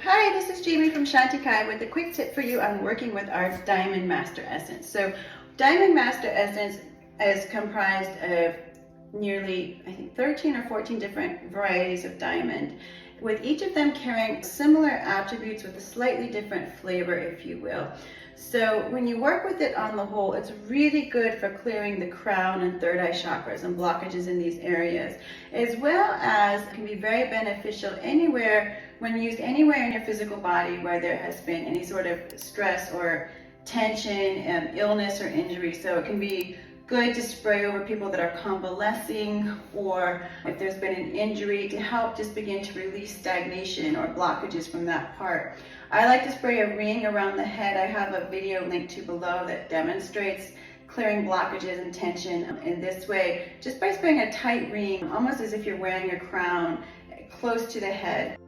Hi, this is Jamie from Shanti with a quick tip for you on working with our Diamond Master Essence. So Diamond Master Essence is comprised of nearly, I think, 13 or 14 different varieties of diamond, with each of them carrying similar attributes with a slightly different flavor, if you will. So when you work with it on the whole, it's really good for clearing the crown and third eye chakras and blockages in these areas, as well as can be very beneficial anywhere, when used anywhere in your physical body where there has been any sort of stress or tension, illness or injury. So it can be good to spray over people that are convalescing, or if there's been an injury, to help just begin to release stagnation or blockages from that part. I like to spray a ring around the head. I have a video linked to below that demonstrates clearing blockages and tension in this way, just by spraying a tight ring, almost as if you're wearing a crown, close to the head.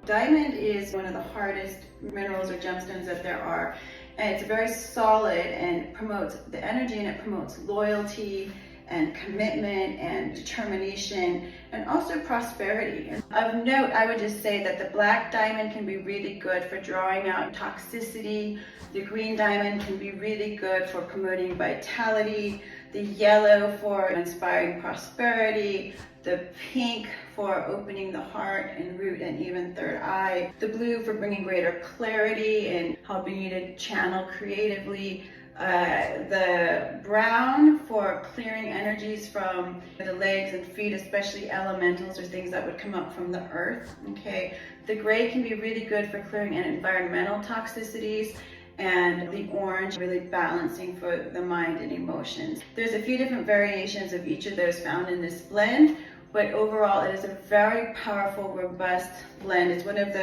Diamond is one of the hardest minerals or gemstones that there are, and it's very solid and promotes the energy, and it promotes loyalty and commitment and determination, and also prosperity. Of note, I would just say that the black diamond can be really good for drawing out toxicity. The green diamond can be really good for promoting vitality. The yellow for inspiring prosperity. The pink for opening the heart and root and even third eye. The blue for bringing greater clarity and helping you to channel creatively. The brown for clearing energies from the legs and feet, especially elementals or things that would come up from the earth. Okay. The gray can be really good for clearing environmental toxicities, and the orange really balancing for the mind and emotions. There's a few different variations of each of those found in this blend, but overall it is a very powerful, robust blend. It's one of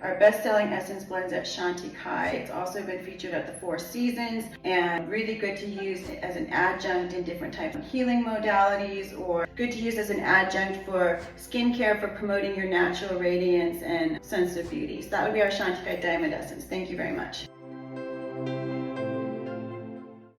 our best-selling essence blends at Shanti. It's also been featured at the Four Seasons, and really good to use as an adjunct in different types of healing modalities, or good to use as an adjunct for skincare, for promoting your natural radiance and sense of beauty. So that would be our Shanti Diamond Essence. Thank you very much.